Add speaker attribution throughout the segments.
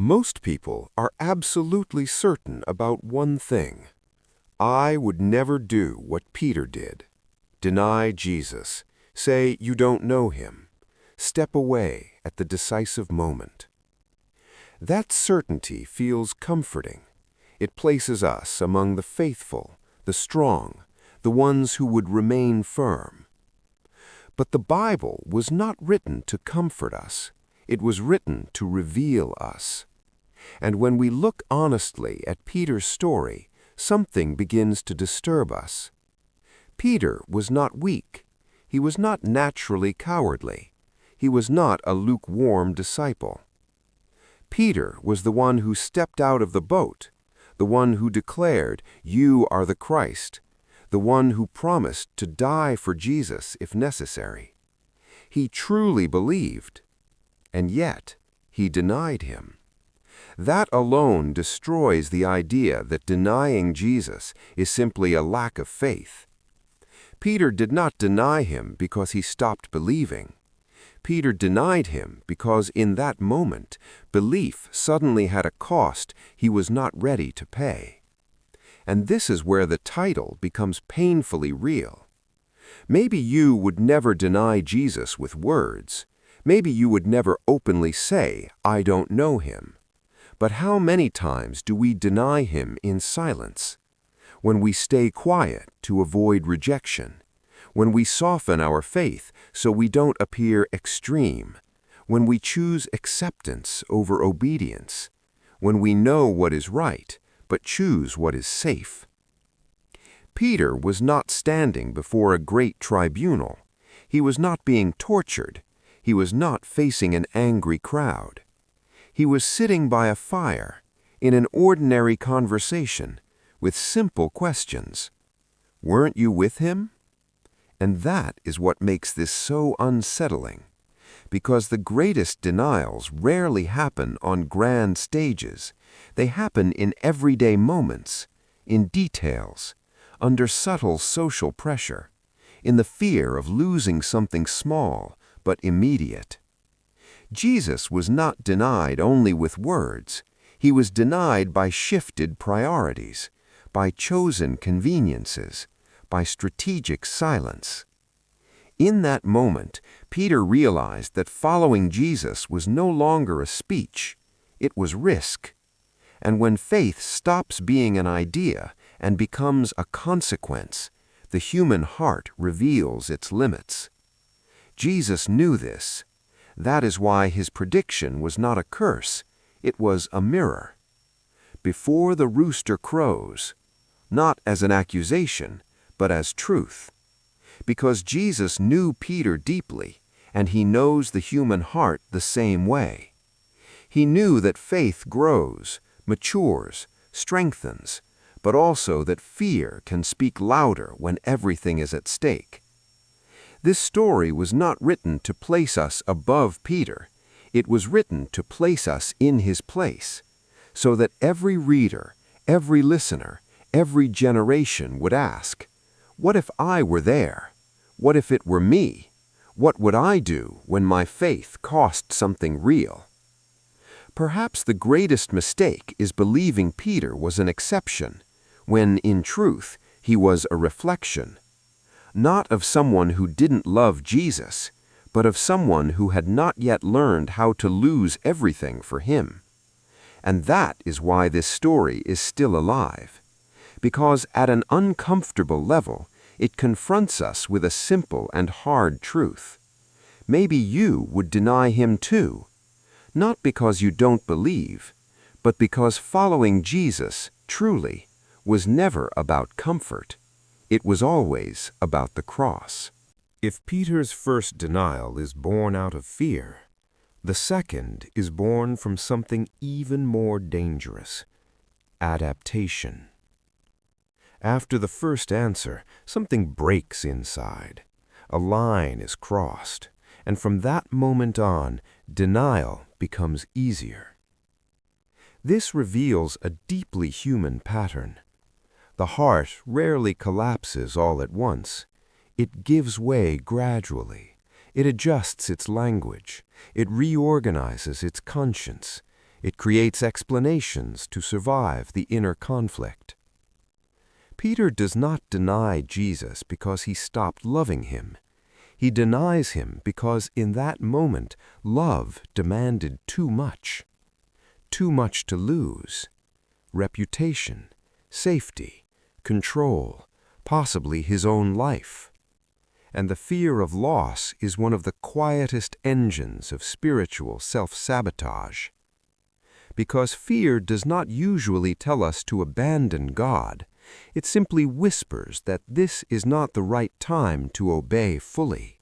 Speaker 1: Most people are absolutely certain about one thing. I would never do what Peter did. Deny Jesus. Say you don't know him. Step away at the decisive moment. That certainty feels comforting. It places us among the faithful, the strong, the ones who would remain firm. But the Bible was not written to comfort us. It was written to reveal us. And when we look honestly at Peter's story, something begins to disturb us. Peter was not weak. He was not naturally cowardly. He was not a lukewarm disciple. Peter was the one who stepped out of the boat, the one who declared, "You are the Christ," the one who promised to die for Jesus if necessary. He truly believed, and yet he denied him. That alone destroys the idea that denying Jesus is simply a lack of faith. Peter did not deny him because he stopped believing. Peter denied him because in that moment, belief suddenly had a cost he was not ready to pay. And this is where the title becomes painfully real. Maybe you would never deny Jesus with words. Maybe you would never openly say, "I don't know him." But how many times do we deny him in silence? When we stay quiet to avoid rejection, when we soften our faith so we don't appear extreme, when we choose acceptance over obedience, when we know what is right but choose what is safe. Peter was not standing before a great tribunal. He was not being tortured. He was not facing an angry crowd. He was sitting by a fire, in an ordinary conversation, with simple questions. Weren't you with him? And that is what makes this so unsettling, because the greatest denials rarely happen on grand stages. They happen in everyday moments, in details, under subtle social pressure, in the fear of losing something small but immediate. Jesus was not denied only with words. He was denied by shifted priorities, by chosen conveniences, by strategic silence. In that moment, Peter realized that following Jesus was no longer a speech. It was risk. And when faith stops being an idea and becomes a consequence, the human heart reveals its limits. Jesus knew this. That is why his prediction was not a curse, it was a mirror. Before the rooster crows, not as an accusation, but as truth. Because Jesus knew Peter deeply, and he knows the human heart the same way. He knew that faith grows, matures, strengthens, but also that fear can speak louder when everything is at stake. This story was not written to place us above Peter. It was written to place us in his place, so that every reader, every listener, every generation would ask, "What if I were there? What if it were me? What would I do when my faith cost something real?" Perhaps the greatest mistake is believing Peter was an exception, when, in truth, he was a reflection. Not of someone who didn't love Jesus, but of someone who had not yet learned how to lose everything for him. And that is why this story is still alive. Because at an uncomfortable level, it confronts us with a simple and hard truth. Maybe you would deny him too, not because you don't believe, but because following Jesus, truly, was never about comfort. It was always about the cross. If Peter's first denial is born out of fear, the second is born from something even more dangerous: adaptation. After the first answer, something breaks inside. A line is crossed, and from that moment on, denial becomes easier. This reveals a deeply human pattern. The heart rarely collapses all at once. It gives way gradually. It adjusts its language. It reorganizes its conscience. It creates explanations to survive the inner conflict. Peter does not deny Jesus because he stopped loving him. He denies him because in that moment love demanded too much. Too much to lose. Reputation, safety, control, possibly his own life. And the fear of loss is one of the quietest engines of spiritual self-sabotage. Because fear does not usually tell us to abandon God, it simply whispers that this is not the right time to obey fully.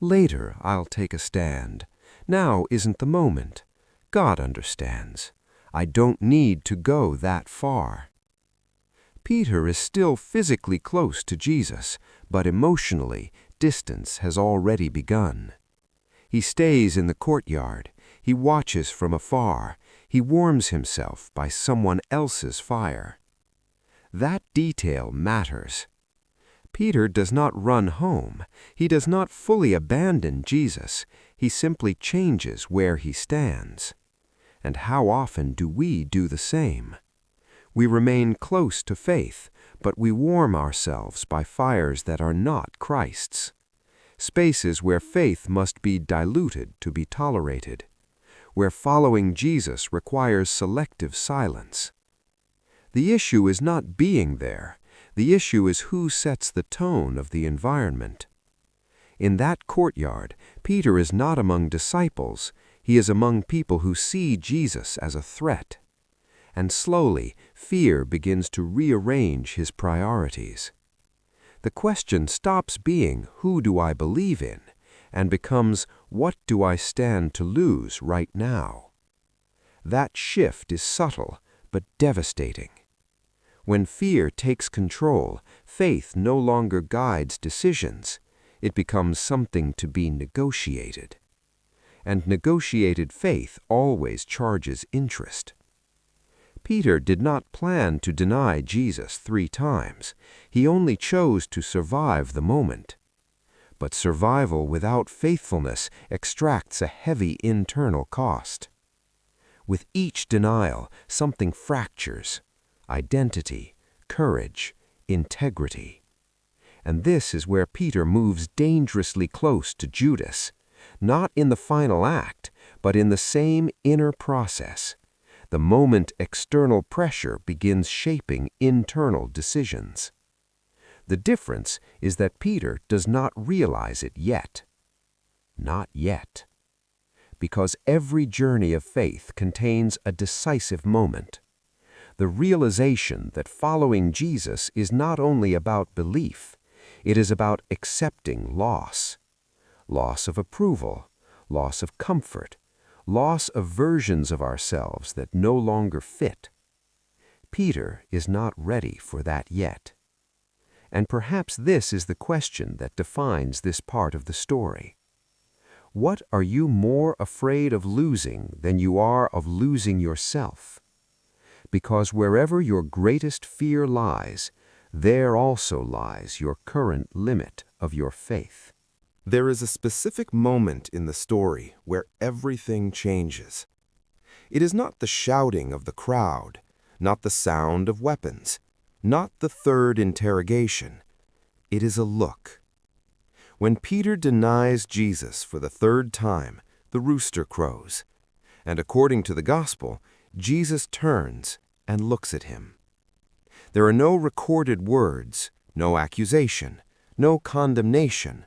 Speaker 1: Later I'll take a stand. Now isn't the moment. God understands. I don't need to go that far. Peter is still physically close to Jesus, but emotionally, distance has already begun. He stays in the courtyard. He watches from afar. He warms himself by someone else's fire. That detail matters. Peter does not run home. He does not fully abandon Jesus. He simply changes where he stands. And how often do we do the same? We remain close to faith, but we warm ourselves by fires that are not Christ's. Spaces where faith must be diluted to be tolerated, where following Jesus requires selective silence. The issue is not being there. The issue is who sets the tone of the environment. In that courtyard, Peter is not among disciples. He is among people who see Jesus as a threat. And slowly, fear begins to rearrange his priorities. The question stops being, who do I believe in, and becomes, what do I stand to lose right now? That shift is subtle, but devastating. When fear takes control, faith no longer guides decisions. It becomes something to be negotiated. And negotiated faith always charges interest. Peter did not plan to deny Jesus 3 times. He only chose to survive the moment. But survival without faithfulness extracts a heavy internal cost. With each denial, something fractures: identity, courage, integrity. And this is where Peter moves dangerously close to Judas, not in the final act, but in the same inner process, the moment external pressure begins shaping internal decisions. The difference is that Peter does not realize it yet. Not yet. Because every journey of faith contains a decisive moment. The realization that following Jesus is not only about belief, it is about accepting loss. Loss of approval, loss of comfort, loss of versions of ourselves that no longer fit. Peter is not ready for that yet. And perhaps this is the question that defines this part of the story. What are you more afraid of losing than you are of losing yourself? Because wherever your greatest fear lies, there also lies your current limit of your faith.
Speaker 2: There is a specific moment in the story where everything changes. It is not the shouting of the crowd, not the sound of weapons, not the third interrogation. It is a look. When Peter denies Jesus for the 3rd time, the rooster crows. And according to the gospel, Jesus turns and looks at him. There are no recorded words, no accusation, no condemnation,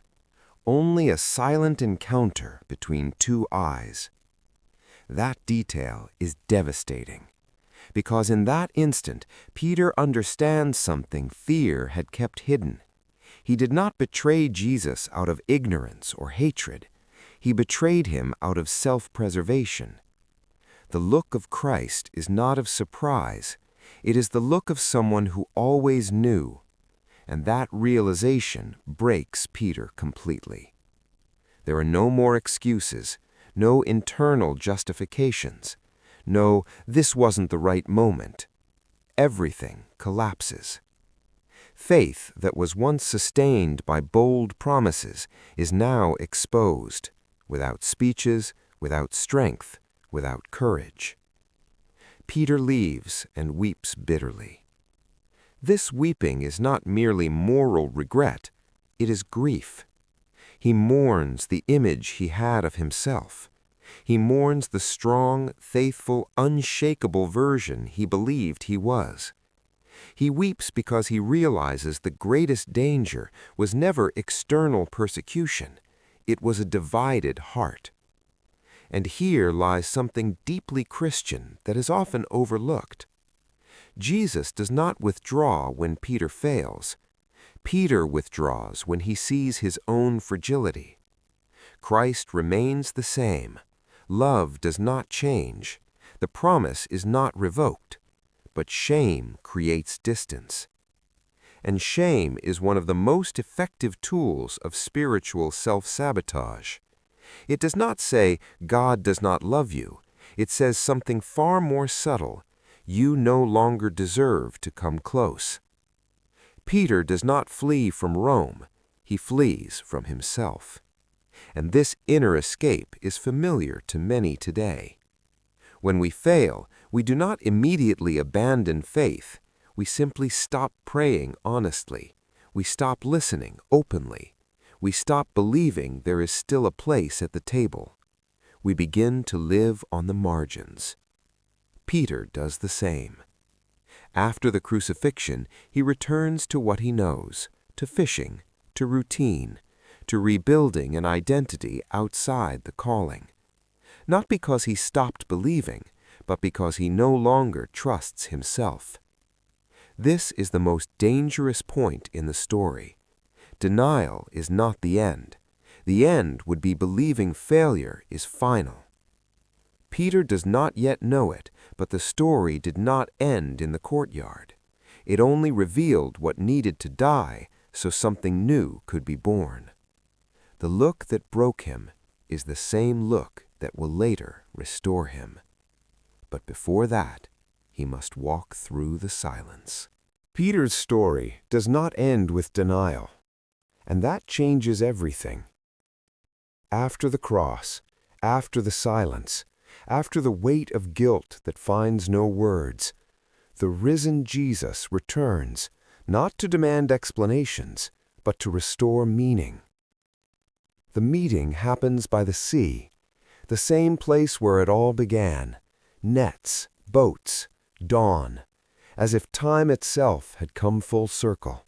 Speaker 2: only a silent encounter between 2 eyes. That detail is devastating, because in that instant, Peter understands something fear had kept hidden. He did not betray Jesus out of ignorance or hatred. He betrayed him out of self-preservation. The look of Christ is not of surprise. It is the look of someone who always knew. And that realization breaks Peter completely. There are no more excuses, no internal justifications, no, this wasn't the right moment. Everything collapses. Faith that was once sustained by bold promises is now exposed, without speeches, without strength, without courage.
Speaker 1: Peter leaves and weeps bitterly. This weeping is not merely moral regret, it is grief. He mourns the image he had of himself. He mourns the strong, faithful, unshakable version he believed he was. He weeps because he realizes the greatest danger was never external persecution. It was a divided heart. And here lies something deeply Christian that is often overlooked. Jesus does not withdraw when Peter fails. Peter withdraws when he sees his own fragility. Christ remains the same. Love does not change. The promise is not revoked. But shame creates distance. And shame is one of the most effective tools of spiritual self-sabotage. It does not say, God does not love you. It says something far more subtle. You no longer deserve to come close. Peter does not flee from Rome. He flees from himself. And this inner escape is familiar to many today. When we fail, we do not immediately abandon faith. We simply stop praying honestly. We stop listening openly. We stop believing there is still a place at the table. We begin to live on the margins. Peter does the same. After the crucifixion, he returns to what he knows, to fishing, to routine, to rebuilding an identity outside the calling. Not because he stopped believing, but because he no longer trusts himself. This is the most dangerous point in the story. Denial is not the end. The end would be believing failure is final. Peter does not yet know it, but the story did not end in the courtyard. It only revealed what needed to die so something new could be born. The look that broke him is the same look that will later restore him. But before that, he must walk through the silence.
Speaker 2: Peter's story does not end with denial, and that changes everything. After the cross, after the silence, after the weight of guilt that finds no words, the risen Jesus returns, not to demand explanations, but to restore meaning. The meeting happens by the sea, the same place where it all began, nets, boats, dawn, as if time itself had come full circle.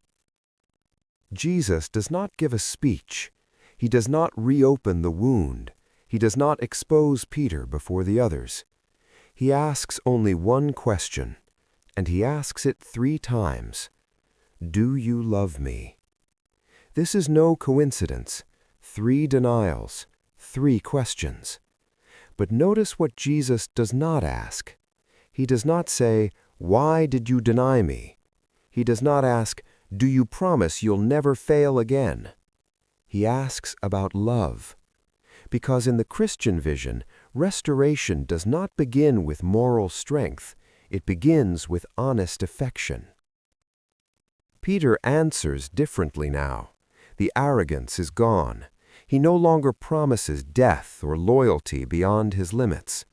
Speaker 2: Jesus does not give a speech. He does not reopen the wound. He does not expose Peter before the others. He asks only one question, and he asks it 3 times. Do you love me? This is no coincidence. 3 denials, 3 questions. But notice what Jesus does not ask. He does not say, why did you deny me? He does not ask, do you promise you'll never fail again? He asks about love. Because in the Christian vision, restoration does not begin with moral strength. It begins with honest affection. Peter answers differently now. The arrogance is gone. He no longer promises death or loyalty beyond his limits.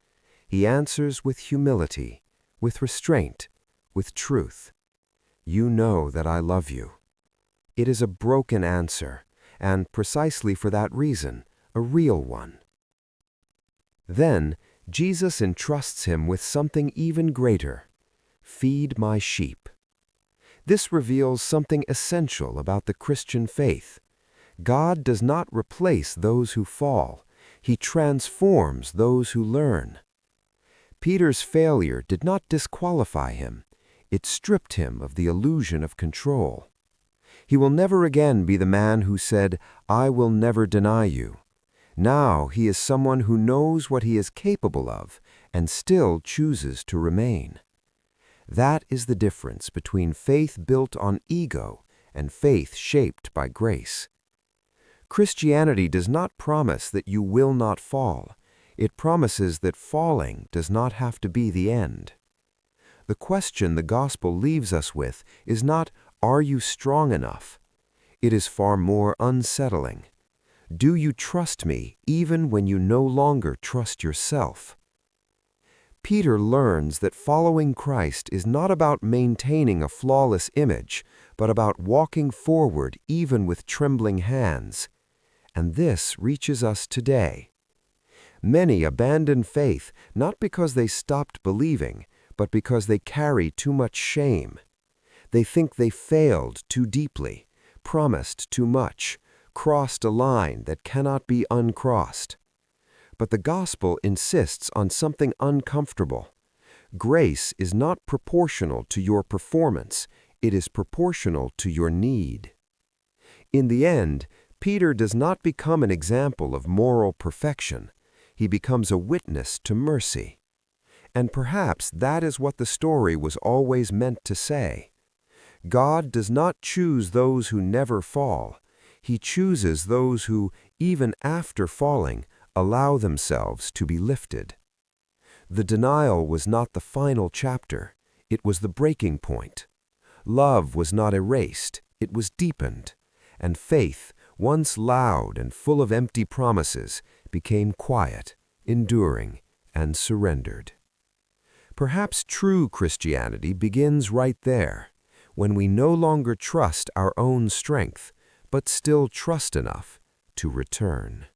Speaker 2: He answers with humility, with restraint, with truth. You know that I love you. It is a broken answer, and precisely for that reason, a real one. Then, Jesus entrusts him with something even greater. Feed my sheep. This reveals something essential about the Christian faith. God does not replace those who fall. He transforms those who learn. Peter's failure did not disqualify him. It stripped him of the illusion of control. He will never again be the man who said, I will never deny you. Now he is someone who knows what he is capable of and still chooses to remain. That is the difference between faith built on ego and faith shaped by grace. Christianity does not promise that you will not fall. It promises that falling does not have to be the end. The question the gospel leaves us with is not, are you strong enough? It is far more unsettling. Do you trust me even when you no longer trust yourself?
Speaker 1: Peter learns that following Christ is not about maintaining a flawless image, but about walking forward even with trembling hands. And this reaches us today. Many abandon faith not because they stopped believing, but because they carry too much shame. They think they failed too deeply, promised too much, crossed a line that cannot be uncrossed. But the gospel insists on something uncomfortable. Grace is not proportional to your performance, it is proportional to your need. In the end, Peter does not become an example of moral perfection. He becomes a witness to mercy. And perhaps that is what the story was always meant to say. God does not choose those who never fall. He chooses those who, even after falling, allow themselves to be lifted. The denial was not the final chapter. It was the breaking point. Love was not erased. It was deepened. And faith, once loud and full of empty promises, became quiet, enduring, and surrendered. Perhaps true Christianity begins right there, when we no longer trust our own strength, but still trust enough to return.